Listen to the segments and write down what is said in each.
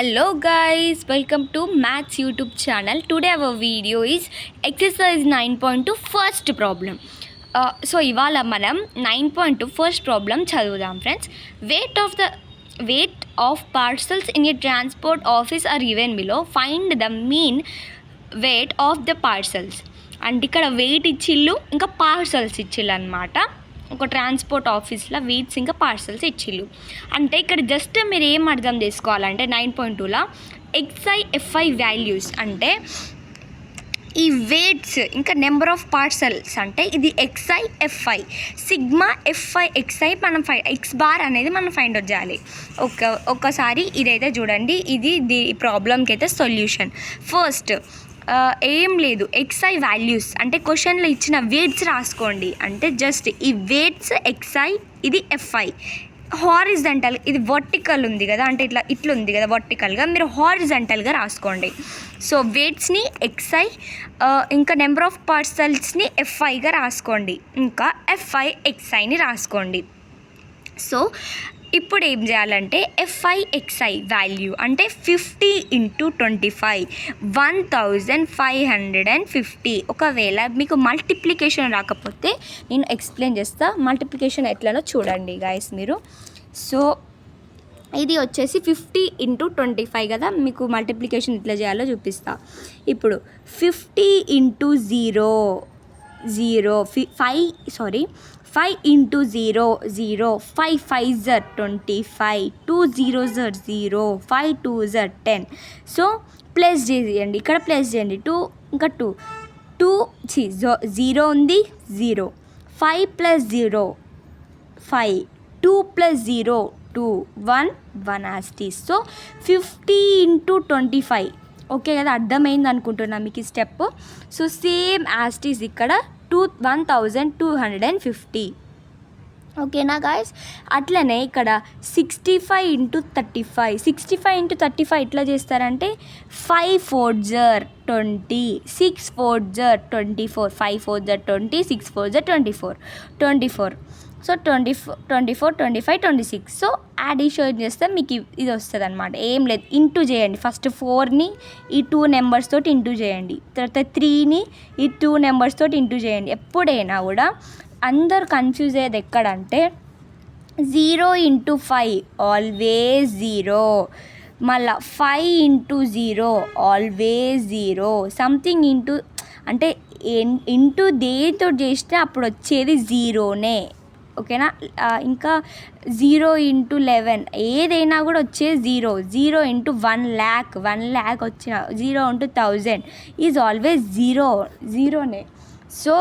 Hello guys, welcome to Maths YouTube channel. Today our video is exercise 9.2 first problem. So ఇవాళ మనం 9.2 first problem చదువుదాం friends. Weight of parcels in a transport office are given below. Find the mean weight of the parcels. And ఇక్కడ wait ఇచ్చిళ్ళు ఇంకా parcels ఇచ్చిళ్ళు అనమాట. ఒక transport ఆఫీస్లో weights ఇంకా parcels ఇచ్చిళ్ళు. అంటే ఇక్కడ జస్ట్ మీరు ఏం అర్థం చేసుకోవాలంటే 9.2లో ఎఫ్ఐ వాల్యూస్ అంటే ఈ వెయిట్స్ ఇంకా నెంబర్ ఆఫ్ పార్సల్స్ అంటే ఇది ఎఫ్ఐ సిగ్మా ఎఫ్ఐ మనం ఎక్స్ బార్ అనేది మనం ఫైండ్ అవుట్ చేయాలి. ఒక్కసారి ఇదైతే చూడండి, ఇది ప్రాబ్లంకి అయితే సొల్యూషన్. ఫస్ట్ ఏం లేదు, ఎక్స్ఐ వాల్యూస్ అంటే క్వశ్చన్లో ఇచ్చిన వెయిట్స్ రాసుకోండి. అంటే జస్ట్ ఈ వెయిట్స్ ఎక్స్ఐ, ఇది ఎఫ్ఐ. హారిజంటల్ ఇది వర్టికల్ ఉంది కదా, అంటే ఇట్లా ఉంది కదా వర్టికల్గా, మీరు హారిజంటల్గా రాసుకోండి. సో వెయిట్స్ని ఎక్స్ఐ, ఇంకా నెంబర్ ఆఫ్ పార్సల్స్ని ఎఫ్ఐగా రాసుకోండి, ఇంకా ఎక్స్ఐని రాసుకోండి. సో ఇప్పుడు ఏం చేయాలంటే ఎక్స్ఐ వాల్యూ అంటే 50 × 25 1550. ఒకవేళ మీకు మల్టిప్లికేషన్ రాకపోతే నేను ఎక్స్ప్లెయిన్ చేస్తా, మల్టిప్లికేషన్ ఎట్లనో చూడండి గైస్ మీరు. సో ఇది వచ్చేసి 50 × 25 కదా, మీకు మల్టిప్లికేషన్ ఎట్లా చేయాలో చూపిస్తా. ఇప్పుడు 50 × 5 × 0, 0, 5 5s are 25, 2 zeros are 0, 5 2s are 10. So plus చేయండి, ఇక్కడ ప్లస్ చేయండి, 2 ఇంకా 2 0 ఉంది 0, 5 + 0 5, 2 + 0 2, 1 యాస్టీస్. సో 50 × 25 ఓకే కదా, అర్థమైంది అనుకుంటున్నా మీకు ఈ స్టెప్. సో సేమ్ యాస్టీస్ ఇక్కడ 1250 ఓకేనా గాయస్. అట్లనే ఇక్కడ 65 × 35, 65 × 35 ఎట్లా చేస్తారంటే 5 4s are 20, 6 4s are 24, 5 4s are 20, 6 4s are 24. So 24, 25, 26. So addition చేస్తే మీకు ఇది వస్తుంది అనమాట. ఏం లేదు, ఇంటూ చేయండి. ఫస్ట్ 4ని ఈ 2 నెంబర్స్ తోటి ఇంటూ చేయండి, తర్వాత 3ని ఈ 2 నెంబర్స్ తోటి ఇంటూ చేయండి. ఎప్పుడైనా కూడా అందరు కన్ఫ్యూజ్ అయ్యేది ఎక్కడంటే 0 × 5 ఆల్వేస్ 0, మళ్ళీ 5 × 0 ఆల్వేస్ 0, సంథింగ్ ఇంటూ అంటే ఇంటూ దేంతో చేస్తే అప్పుడు వచ్చేది 0నే ఓకేనా. ఇంకా 0 × 11 ఏదైనా కూడా వచ్చేది 0 × 1 lakh వచ్చిన 0 × 1000 ఈజ్ ఆల్వేస్ 0నే. సో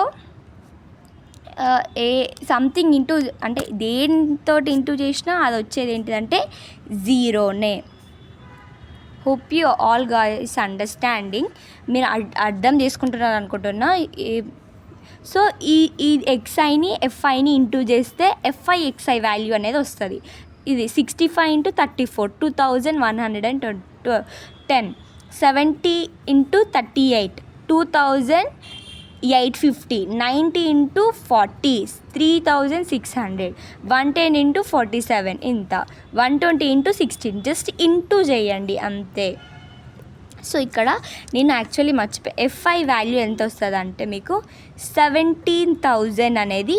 సంథింగ్ ఇంటూ అంటే దేనితో ఇంటూ చేసినా అది వచ్చేది ఏంటిదంటే 0నే. Hope you all guys understanding, మీరు అర్థం చేసుకుంటున్నారు అనుకుంటున్నా. సో ఈ ఎక్స్ఐని ఎఫ్ఐని ఇంటూ చేస్తే ఎక్స్ఐ వాల్యూ అనేది వస్తుంది. ఇది 65 × 34 2110, 70 × 38 2850, 90 × 40 3600, 110 × 47 ఇంత, 120 × 16. జస్ట్ ఇంటూ చేయండి అంతే. సో ఇక్కడ నేను యాక్చువల్లీ మర్చిపోయి ఎఫ్ఐ వాల్యూ ఎంత వస్తుంది అంటే మీకు 17,000 అనేది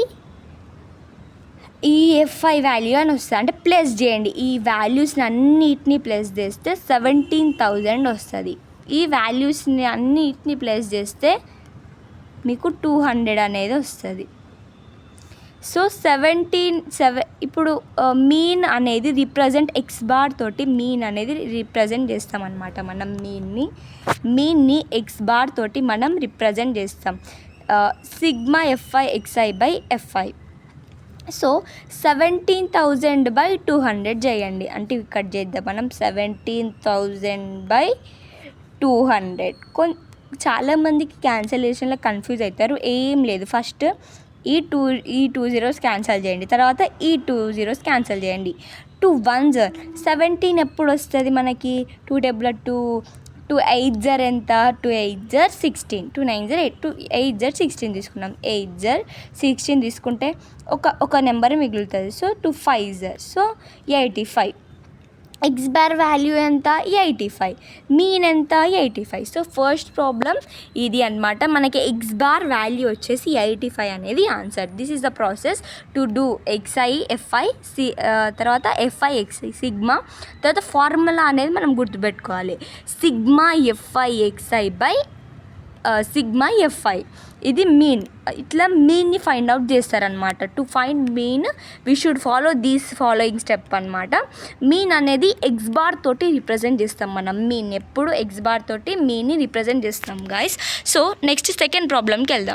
ఈ ఎఫ్ఐ వాల్యూ అని వస్తుంది. అంటే ప్లస్ చేయండి, ఈ వాల్యూస్ని అన్నిటినీ ప్లస్ చేస్తే 17,000 వస్తుంది. ఈ వాల్యూస్ని అన్నిటినీ ప్లస్ చేస్తే మీకు 200 అనేది వస్తుంది. సో 7 ఇప్పుడు మీన్ అనేది రిప్రజెంట్ ఎక్స్ బార్ తోటి మీన్ అనేది రిప్రజెంట్ చేస్తామన్నమాట. మనం మీన్ని ఎక్స్ బార్ తోటి మనం రిప్రజెంట్ చేస్తాం. Sigma f i. సో 17,000/200 చేయండి. అంటే ఇక్కడ చేద్దాం మనం 17,000/200. చాలామందికి క్యాన్సలేషన్లో కన్ఫ్యూజ్ అవుతారు. ఏం లేదు, ఫస్ట్ ఈ 2 zeros క్యాన్సిల్ చేయండి, తర్వాత ఈ 2 zeros క్యాన్సిల్ చేయండి. 2 1s 17 ఎప్పుడు వస్తుంది మనకి, 2 2 2 8s ఎంత, 2 8s 16, 2 9s 8, 2 8s 16 తీసుకున్నాం. 8s 16 తీసుకుంటే ఒక నెంబర్ మిగులుతుంది. So 2 5s so 85. X bar value ఎంత 85, మీన్ ఎంత 85. సో ఫస్ట్ ప్రాబ్లం ఇది అనమాట. మనకి ఎక్స్ బార్ వాల్యూ వచ్చేసి 85 అనేది answer. This is the process to do X I F I తర్వాత ఎఫ్ఐ ఎక్స్ఐ సిగ్మా. తర్వాత ఫార్ములా అనేది మనం గుర్తుపెట్టుకోవాలి, sigma F I X I by sigma F I. ఇది మీన్. ఇట్లా మీన్ని ఫైండ్ అవుట్ చేస్తారనమాట. To find mean we should follow these following step అనమాట. మీన్ అనేది ఎక్స్ బార్ తోటి రిప్రజెంట్ చేస్తాం మనం. మీన్ ఎప్పుడు ఎక్స్ బార్ తోటి మీన్ని రిప్రజెంట్ చేస్తాం గాయస్. సో నెక్స్ట్ సెకండ్ ప్రాబ్లంకి వెళ్దాం.